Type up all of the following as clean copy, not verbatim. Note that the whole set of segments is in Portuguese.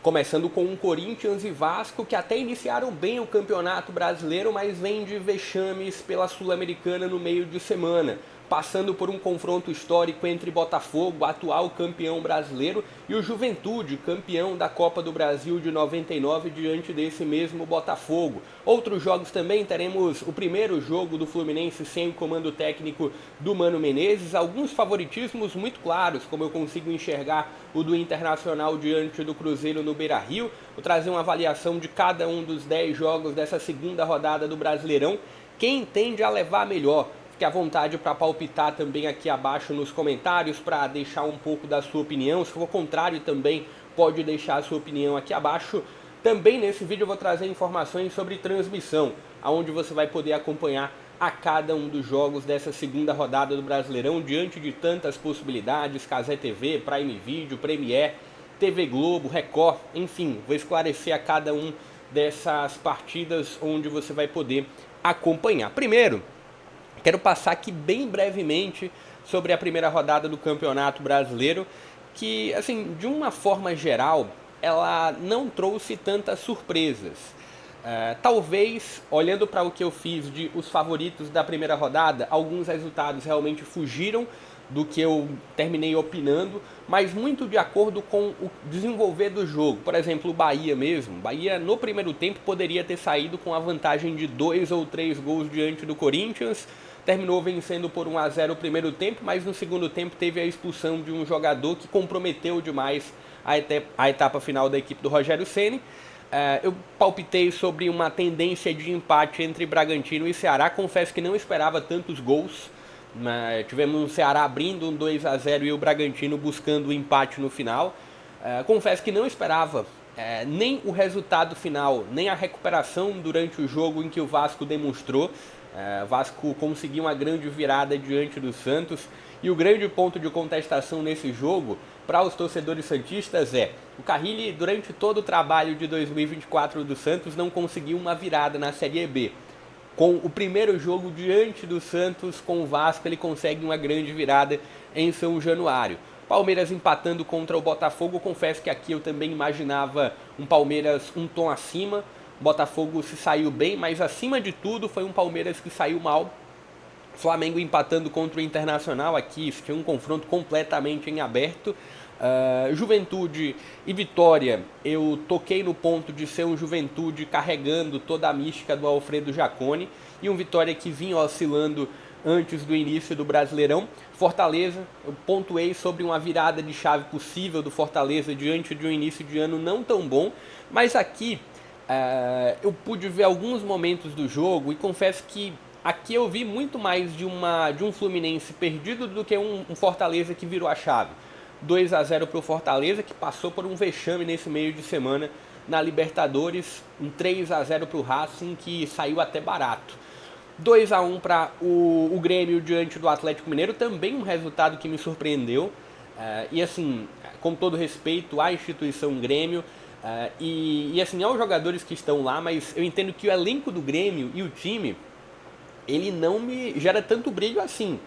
Começando com um Corinthians e Vasco que até iniciaram bem o Campeonato Brasileiro, mas vem de vexames pela Sul-Americana no meio de semana, passando por um confronto histórico entre Botafogo, atual campeão brasileiro, e o Juventude, campeão da Copa do Brasil de 99, diante desse mesmo Botafogo. Outros jogos também, teremos o primeiro jogo do Fluminense sem o comando técnico do Mano Menezes, alguns favoritismos muito claros, como eu consigo enxergar o do Internacional diante do Cruzeiro no Beira-Rio. Vou trazer uma avaliação de cada um dos 10 jogos dessa segunda rodada do Brasileirão. Quem tende a levar melhor? Fique à vontade para palpitar também aqui abaixo nos comentários, para deixar um pouco da sua opinião. Se for contrário também, pode deixar a sua opinião aqui abaixo. Também nesse vídeo eu vou trazer informações sobre transmissão, onde você vai poder acompanhar a cada um dos jogos dessa segunda rodada do Brasileirão, diante de tantas possibilidades, Cazé TV, Prime Video, Premiere, TV Globo, Record, enfim, vou esclarecer a cada um dessas partidas onde você vai poder acompanhar. Primeiro, quero passar aqui bem brevemente sobre a primeira rodada do Campeonato Brasileiro, que, assim, de uma forma geral, ela não trouxe tantas surpresas. Talvez, olhando para o que eu fiz de os favoritos da primeira rodada, alguns resultados realmente fugiram do que eu terminei opinando, mas muito de acordo com o desenvolver do jogo. Por exemplo, o Bahia mesmo. Bahia, no primeiro tempo, poderia ter saído com a vantagem de 2 ou 3 gols diante do Corinthians. Terminou vencendo por 1-0 o primeiro tempo, mas no segundo tempo teve a expulsão de um jogador que comprometeu demais a etapa final da equipe do Rogério Ceni. Eu palpitei sobre uma tendência de empate entre Bragantino e Ceará. Confesso que não esperava tantos gols. Tivemos o Ceará abrindo um 2-0 e o Bragantino buscando o empate no final. Confesso que não esperava nem o resultado final, nem a recuperação durante o jogo em que o Vasco demonstrou. O Vasco conseguiu uma grande virada diante do Santos. E o grande ponto de contestação nesse jogo, para os torcedores santistas, o Carrilli, durante todo o trabalho de 2024 do Santos, não conseguiu uma virada na Série B. Com o primeiro jogo diante do Santos, com o Vasco, ele consegue uma grande virada em São Januário. Palmeiras empatando contra o Botafogo, confesso que aqui eu também imaginava um Palmeiras um tom acima. O Botafogo se saiu bem, mas acima de tudo foi um Palmeiras que saiu mal. Flamengo empatando contra o Internacional, aqui isso tinha um confronto completamente em aberto. Juventude e Vitória, eu toquei no ponto de ser um Juventude carregando toda a mística do Alfredo Jaconi, e um Vitória que vinha oscilando antes do início do Brasileirão. Fortaleza, eu pontuei sobre uma virada de chave possível do Fortaleza diante de um início de ano não tão bom, mas aqui eu pude ver alguns momentos do jogo e confesso que aqui eu vi muito mais de um Fluminense perdido do que um Fortaleza que virou a chave. 2-0 para o Fortaleza, que passou por um vexame nesse meio de semana na Libertadores. Um 3-0 para o Racing, que saiu até barato. 2-1 para o Grêmio diante do Atlético Mineiro, também um resultado que me surpreendeu. E assim, com todo respeito à instituição Grêmio, e assim, aos jogadores que estão lá, mas eu entendo que o elenco do Grêmio e o time, ele não me gera tanto brilho assim.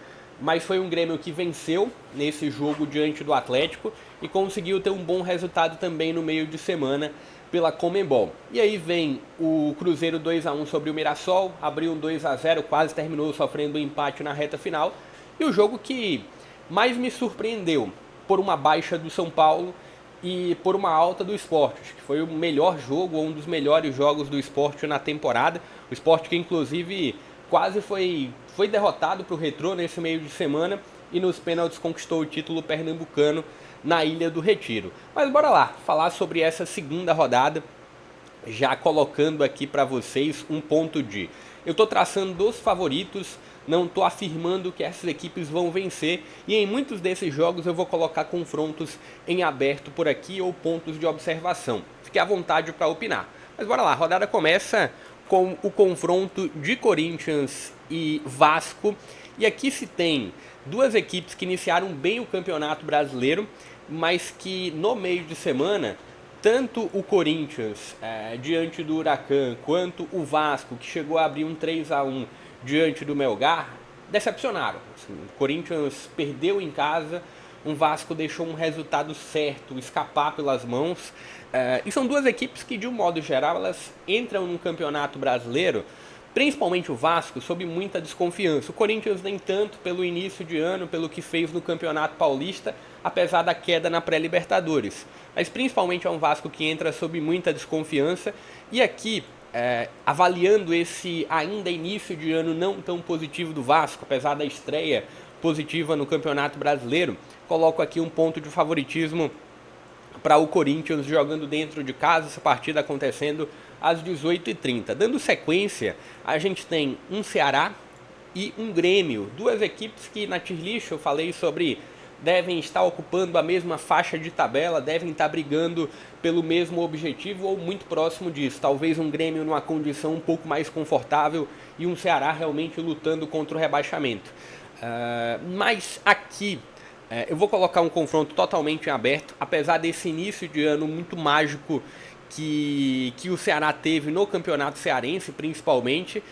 Mas foi um Grêmio que venceu nesse jogo diante do Atlético e conseguiu ter um bom resultado também no meio de semana pela Conmebol. E aí vem o Cruzeiro 2-1 sobre o Mirassol, abriu um 2-0, quase terminou sofrendo um empate na reta final. E o jogo que mais me surpreendeu, por uma baixa do São Paulo e por uma alta do Sport, que foi o melhor jogo, ou um dos melhores jogos do Sport na temporada. O Sport que inclusive quase foi derrotado para o Retrô nesse meio de semana e nos pênaltis conquistou o título pernambucano na Ilha do Retiro. Mas bora lá, falar sobre essa segunda rodada, já colocando aqui para vocês um ponto de... Eu estou traçando dos favoritos, não estou afirmando que essas equipes vão vencer, e em muitos desses jogos eu vou colocar confrontos em aberto por aqui ou pontos de observação. Fique à vontade para opinar. Mas bora lá, a rodada começa com o confronto de Corinthians e Vasco. E aqui se tem duas equipes que iniciaram bem o Campeonato Brasileiro, mas que no meio de semana, tanto o Corinthians diante do Huracan, quanto o Vasco, que chegou a abrir um 3-1 diante do Melgar, decepcionaram. Assim, o Corinthians perdeu em casa um Vasco deixou um resultado certo escapar pelas mãos. E são duas equipes que, de um modo geral, elas entram no Campeonato Brasileiro, principalmente o Vasco, sob muita desconfiança. O Corinthians nem tanto pelo início de ano, pelo que fez no Campeonato Paulista, apesar da queda na pré-Libertadores. Mas principalmente é um Vasco que entra sob muita desconfiança. E aqui, avaliando esse ainda início de ano não tão positivo do Vasco, apesar da estreia positiva no Campeonato Brasileiro, coloco aqui um ponto de favoritismo para o Corinthians jogando dentro de casa, essa partida acontecendo às 18h30. Dando sequência, a gente tem um Ceará e um Grêmio, duas equipes que na tier list eu falei sobre devem estar ocupando a mesma faixa de tabela, devem estar brigando pelo mesmo objetivo ou muito próximo disso. Talvez um Grêmio numa condição um pouco mais confortável e um Ceará realmente lutando contra o rebaixamento. Mas aqui eu vou colocar um confronto totalmente em aberto, apesar desse início de ano muito mágico que o Ceará teve no Campeonato Cearense, principalmente,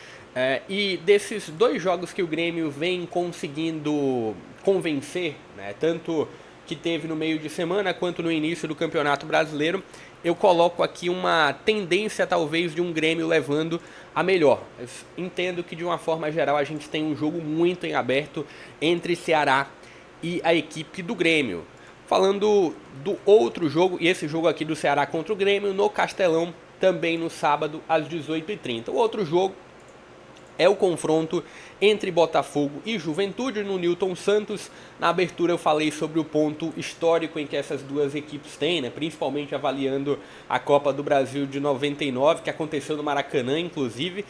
e desses dois jogos que o Grêmio vem conseguindo convencer, né, tanto que teve no meio de semana quanto no início do Campeonato Brasileiro, eu coloco aqui uma tendência talvez de um Grêmio levando a melhor. Mas entendo que de uma forma geral a gente tem um jogo muito em aberto entre Ceará e a equipe do Grêmio. Falando do outro jogo, e esse jogo aqui do Ceará contra o Grêmio, no Castelão, também no sábado, às 18h30. O outro jogo é o confronto entre Botafogo e Juventude no Newton Santos. Na abertura eu falei sobre o ponto histórico em que essas duas equipes têm, né? Principalmente avaliando a Copa do Brasil de 99, que aconteceu no Maracanã, inclusive.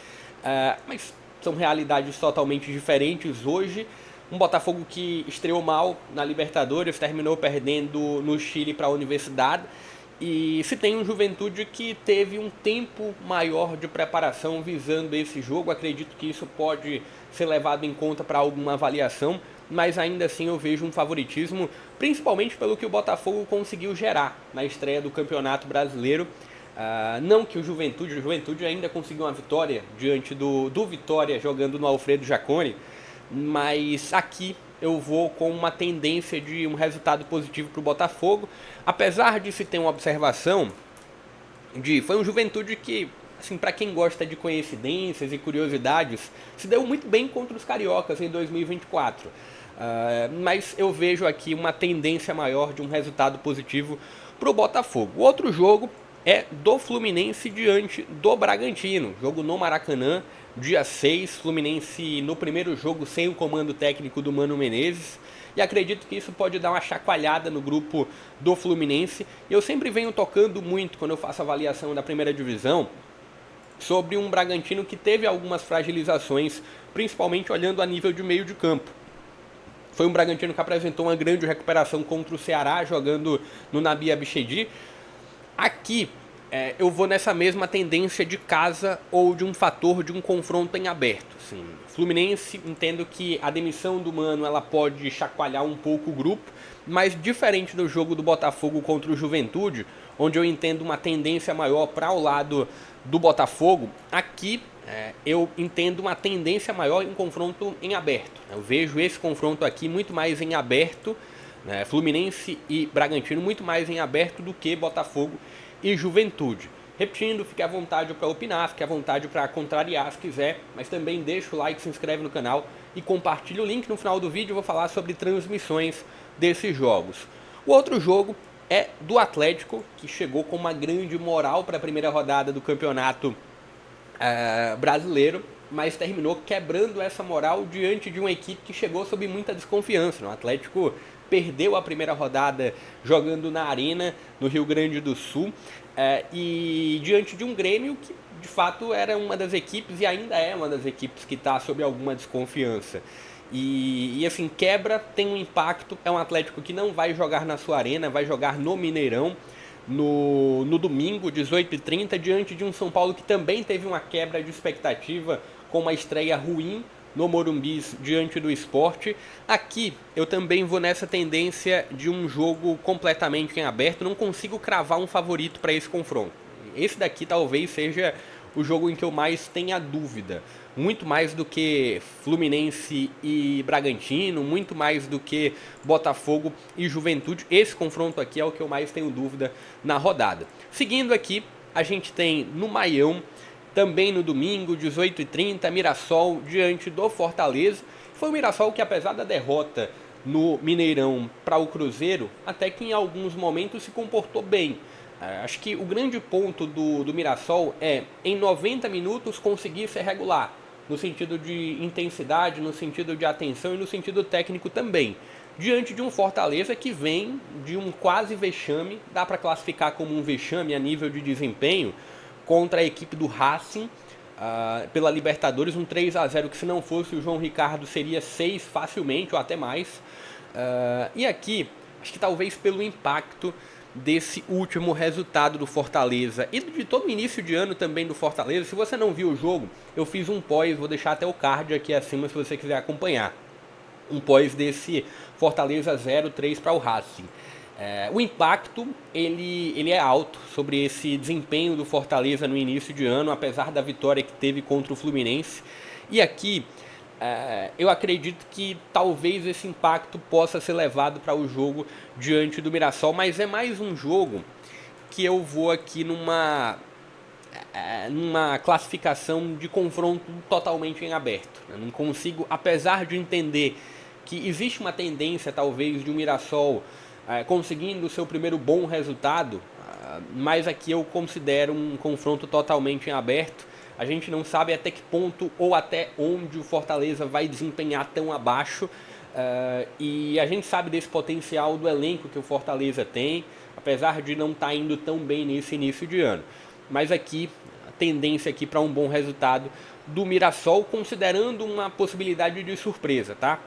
Mas são realidades totalmente diferentes hoje. Um Botafogo que estreou mal na Libertadores, terminou perdendo no Chile para a Universidade. E se tem um Juventude que teve um tempo maior de preparação visando esse jogo, acredito que isso pode ser levado em conta para alguma avaliação, mas ainda assim eu vejo um favoritismo, principalmente pelo que o Botafogo conseguiu gerar na estreia do Campeonato Brasileiro. Não que o Juventude ainda conseguiu uma vitória diante do Vitória jogando no Alfredo Jaconi, mas aqui eu vou com uma tendência de um resultado positivo para o Botafogo, apesar de se ter uma observação foi um Juventude que, assim, para quem gosta de coincidências e curiosidades, se deu muito bem contra os cariocas em 2024. Mas eu vejo aqui uma tendência maior de um resultado positivo para o Botafogo. O outro jogo é do Fluminense diante do Bragantino, jogo no Maracanã, dia 6, Fluminense no primeiro jogo sem o comando técnico do Mano Menezes, e acredito que isso pode dar uma chacoalhada no grupo do Fluminense. Eu sempre venho tocando muito, quando eu faço avaliação da primeira divisão, sobre um Bragantino que teve algumas fragilizações, principalmente olhando a nível de meio de campo. Foi um Bragantino que apresentou uma grande recuperação contra o Ceará, jogando no Nabi Abichedi. Aqui eu vou nessa mesma tendência de casa ou de um fator de um confronto em aberto. Assim, Fluminense, entendo que a demissão do Mano ela pode chacoalhar um pouco o grupo, mas diferente do jogo do Botafogo contra o Juventude, onde eu entendo uma tendência maior para o lado do Botafogo, aqui eu entendo uma tendência maior em confronto em aberto. Eu vejo esse confronto aqui muito mais em aberto, né, Fluminense e Bragantino muito mais em aberto do que Botafogo e Juventude. Repetindo, fique à vontade para opinar, fique à vontade para contrariar se quiser, mas também deixa o like, se inscreve no canal e compartilha o link. No final do vídeo eu vou falar sobre transmissões desses jogos. O outro jogo é do Atlético, que chegou com uma grande moral para a primeira rodada do Campeonato Brasileiro, mas terminou quebrando essa moral diante de uma equipe que chegou sob muita desconfiança. O Atlético perdeu a primeira rodada jogando na Arena, no Rio Grande do Sul, e diante de um Grêmio que de fato era uma das equipes e ainda é uma das equipes que está sob alguma desconfiança. E assim, quebra tem um impacto, é um Atlético que não vai jogar na sua Arena, vai jogar no Mineirão, no domingo, 18h30, diante de um São Paulo que também teve uma quebra de expectativa com uma estreia ruim no Morumbi diante do Sport. Aqui eu também vou nessa tendência de um jogo completamente em aberto, não consigo cravar um favorito para esse confronto. Esse daqui talvez seja o jogo em que eu mais tenho a dúvida. Muito mais do que Fluminense e Bragantino, muito mais do que Botafogo e Juventude. Esse confronto aqui é o que eu mais tenho dúvida na rodada. Seguindo aqui, a gente tem no Maião, também no domingo, 18h30, Mirassol diante do Fortaleza. Foi o Mirassol que, apesar da derrota no Mineirão para o Cruzeiro, até que em alguns momentos se comportou bem. Acho que o grande ponto do Mirassol é, em 90 minutos, conseguir ser regular, no sentido de intensidade, no sentido de atenção e no sentido técnico também. Diante de um Fortaleza que vem de um quase vexame, dá para classificar como um vexame a nível de desempenho, contra a equipe do Racing, pela Libertadores, um 3-0 que se não fosse o João Ricardo seria 6 facilmente, ou até mais. E aqui, acho que talvez pelo impacto desse último resultado do Fortaleza e de todo o início de ano também do Fortaleza. Se você não viu o jogo, eu fiz um pós, vou deixar até o card aqui acima se você quiser acompanhar. Um pós desse Fortaleza 0-3 para o Racing. O impacto ele é alto sobre esse desempenho do Fortaleza no início de ano, apesar da vitória que teve contra o Fluminense. E aqui eu acredito que talvez esse impacto possa ser levado para o jogo diante do Mirassol, mas é mais um jogo que eu vou aqui numa classificação de confronto totalmente em aberto. Eu não consigo, apesar de entender que existe uma tendência talvez de um Mirassol conseguindo o seu primeiro bom resultado, mas aqui eu considero um confronto totalmente em aberto. A gente não sabe até que ponto ou até onde o Fortaleza vai desempenhar tão abaixo, e a gente sabe desse potencial do elenco que o Fortaleza tem, apesar de não estar indo tão bem nesse início de ano. Mas aqui, a tendência aqui para um bom resultado do Mirassol, considerando uma possibilidade de surpresa, tá?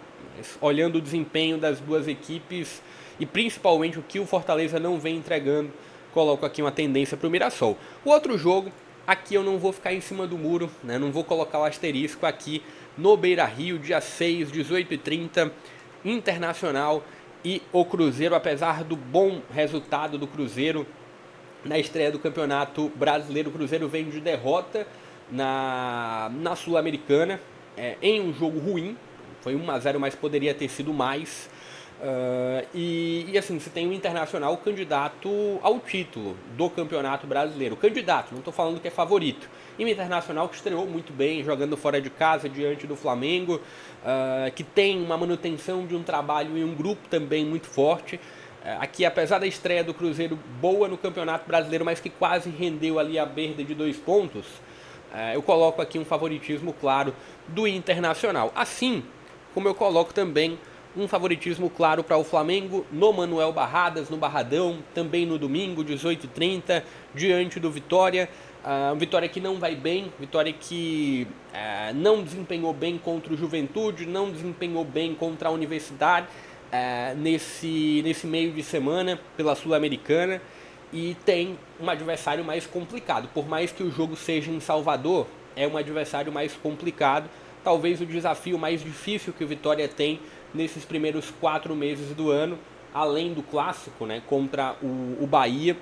Olhando o desempenho das duas equipes e principalmente o que o Fortaleza não vem entregando, coloco aqui uma tendência para o Mirassol. O outro jogo, aqui eu não vou ficar em cima do muro, né? Não vou colocar o asterisco aqui no Beira-Rio, dia 6, 18h30, Internacional e o Cruzeiro. Apesar do bom resultado do Cruzeiro na estreia do Campeonato Brasileiro, o Cruzeiro vem de derrota na Sul-Americana, em um jogo ruim. Foi 1-0, mas poderia ter sido mais. E assim, você tem um Internacional candidato ao título do Campeonato Brasileiro. Candidato, não estou falando que é favorito. E um Internacional que estreou muito bem, jogando fora de casa, diante do Flamengo, que tem uma manutenção de um trabalho e um grupo também muito forte. Aqui, apesar da estreia do Cruzeiro boa no Campeonato Brasileiro, mas que quase rendeu ali a perda de 2 pontos, eu coloco aqui um favoritismo claro do Internacional. Assim como eu coloco também um favoritismo claro para o Flamengo no Manuel Barradas, no Barradão, também no domingo, 18h30, diante do Vitória. Vitória que não vai bem, Vitória que não desempenhou bem contra o Juventude, não desempenhou bem contra a Universidade nesse meio de semana pela Sul-Americana, e tem um adversário mais complicado. Por mais que o jogo seja em Salvador, é um adversário mais complicado. Talvez o desafio mais difícil que o Vitória tem nesses primeiros 4 meses do ano, além do clássico, né, contra o Bahia,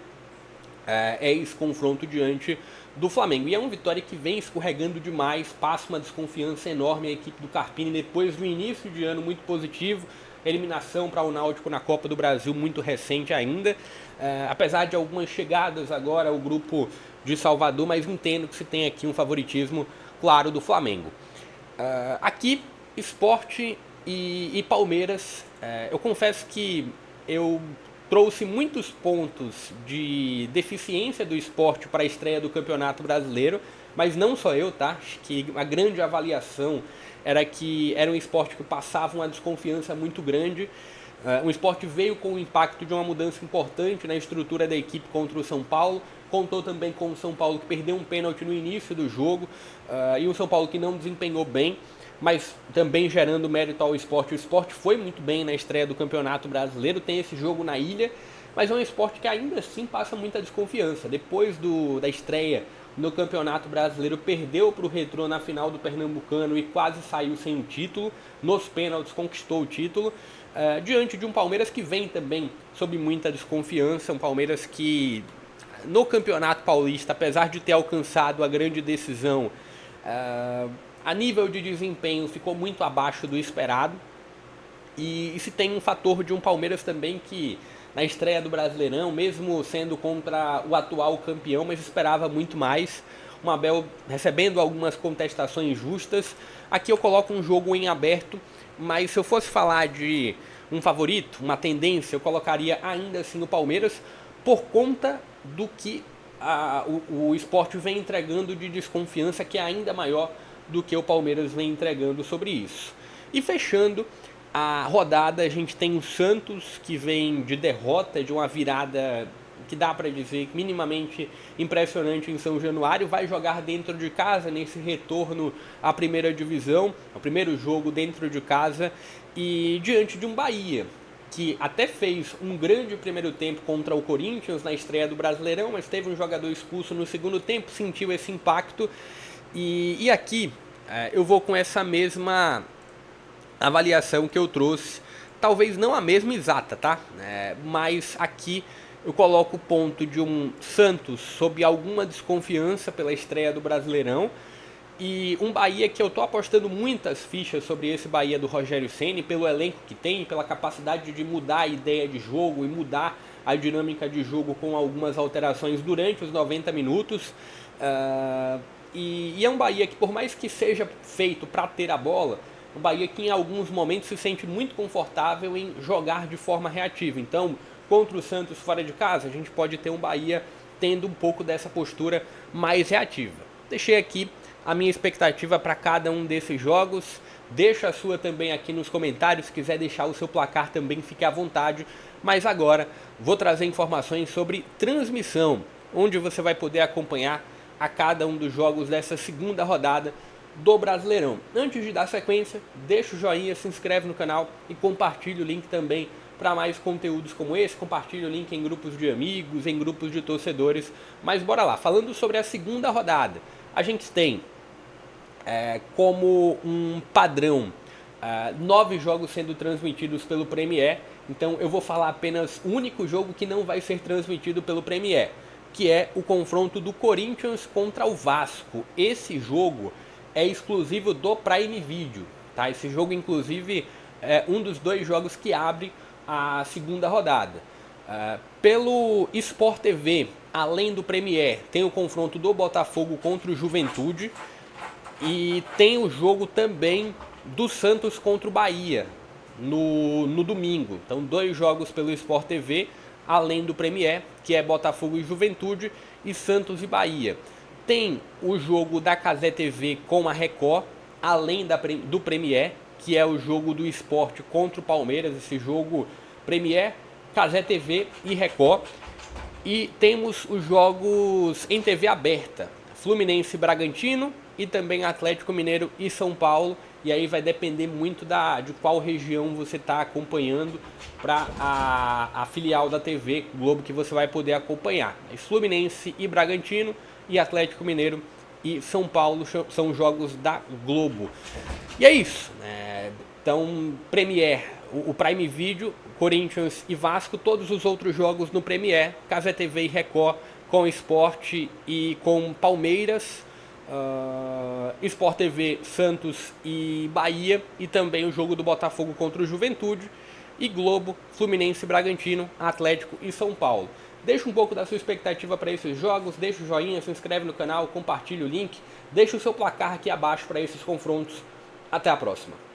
é esse confronto diante do Flamengo. E é um Vitória que vem escorregando demais, passa uma desconfiança enorme à equipe do Carpini depois do início de ano muito positivo, eliminação para o Náutico na Copa do Brasil muito recente ainda, apesar de algumas chegadas agora ao grupo de Salvador, mas entendo que se tem aqui um favoritismo claro do Flamengo. Aqui, Sport e Palmeiras, eu confesso que eu trouxe muitos pontos de deficiência do Sport para a estreia do Campeonato Brasileiro, mas não só eu, tá? Acho que a grande avaliação era que era um Sport que passava uma desconfiança muito grande. O Sport veio com o impacto de uma mudança importante na estrutura da equipe contra o São Paulo. Contou também com o São Paulo que perdeu um pênalti no início do jogo, e o São Paulo que não desempenhou bem, mas também gerando mérito ao Sport. O Sport foi muito bem na estreia do Campeonato Brasileiro, tem esse jogo na ilha, mas é um Sport que ainda assim passa muita desconfiança. Depois da estreia no Campeonato Brasileiro, perdeu para o Retrô na final do Pernambucano e quase saiu sem o título. Nos pênaltis conquistou o título, diante de um Palmeiras que vem também sob muita desconfiança, um Palmeiras que no Campeonato Paulista, apesar de ter alcançado a grande decisão, a nível de desempenho ficou muito abaixo do esperado. E se tem um fator de um Palmeiras também que, na estreia do Brasileirão, mesmo sendo contra o atual campeão, mas esperava muito mais. O Abel recebendo algumas contestações justas. Aqui eu coloco um jogo em aberto, mas se eu fosse falar de um favorito, uma tendência, eu colocaria ainda assim o Palmeiras, por conta do que o Sport vem entregando de desconfiança, que é ainda maior do que o Palmeiras vem entregando sobre isso. E fechando a rodada, a gente tem o Santos, que vem de derrota, de uma virada que dá para dizer minimamente impressionante em São Januário, vai jogar dentro de casa nesse retorno à primeira divisão, o primeiro jogo dentro de casa, e diante de um Bahia que até fez um grande primeiro tempo contra o Corinthians na estreia do Brasileirão, mas teve um jogador expulso no segundo tempo, sentiu esse impacto, e aqui eu vou com essa mesma avaliação que eu trouxe, talvez não a mesma exata, tá? Mas aqui eu coloco o ponto de um Santos sob alguma desconfiança pela estreia do Brasileirão e um Bahia que eu tô apostando muitas fichas sobre esse Bahia do Rogério Ceni, pelo elenco que tem, pela capacidade de mudar a ideia de jogo e mudar a dinâmica de jogo com algumas alterações durante os 90 minutos. E é um Bahia que, por mais que seja feito para ter a bola, um Bahia que em alguns momentos se sente muito confortável em jogar de forma reativa. Então, contra o Santos fora de casa, a gente pode ter um Bahia tendo um pouco dessa postura mais reativa. Deixei aqui a minha expectativa para cada um desses jogos. Deixa a sua também aqui nos comentários. Se quiser deixar o seu placar também, fique à vontade. Mas agora vou trazer informações sobre transmissão, onde você vai poder acompanhar a cada um dos jogos dessa segunda rodada do Brasileirão. Antes de dar sequência, deixa o joinha, se inscreve no canal e compartilha o link também para mais conteúdos como esse. Compartilha o link em grupos de amigos, em grupos de torcedores. Mas bora lá, falando sobre a segunda rodada, a gente tem como um padrão 9 jogos sendo transmitidos pelo Premier. Então eu vou falar apenas o único jogo que não vai ser transmitido pelo Premier, que é o confronto do Corinthians contra o Vasco. Esse jogo é exclusivo do Prime Video, tá? Esse jogo, inclusive, é um dos 2 jogos que abre a segunda rodada. Pelo Sport TV, além do Premier, tem o confronto do Botafogo contra o Juventude e tem o jogo também do Santos contra o Bahia no domingo. Então, 2 jogos pelo Sport TV, além do Premier, que é Botafogo e Juventude, e Santos e Bahia. Tem o jogo da Cazé TV com a Record, além do Premier, que é o jogo do Sport contra o Palmeiras, esse jogo Premier, Cazé TV e Record. E temos os jogos em TV aberta, Fluminense e Bragantino, e também Atlético Mineiro e São Paulo. E aí vai depender muito de qual região você está acompanhando para a filial da TV Globo que você vai poder acompanhar. Fluminense e Bragantino e Atlético Mineiro e São Paulo são jogos da Globo. E é isso, né? Então, Premier, o Prime Video, Corinthians e Vasco, todos os outros jogos no Premier, Cazé TV e Record, com Sport e com Palmeiras, Sport TV, Santos e Bahia, e também o jogo do Botafogo contra o Juventude, e Globo, Fluminense, Bragantino, Atlético e São Paulo. Deixa um pouco da sua expectativa para esses jogos, deixa o joinha, se inscreve no canal, compartilha o link, deixa o seu placar aqui abaixo para esses confrontos. Até a próxima.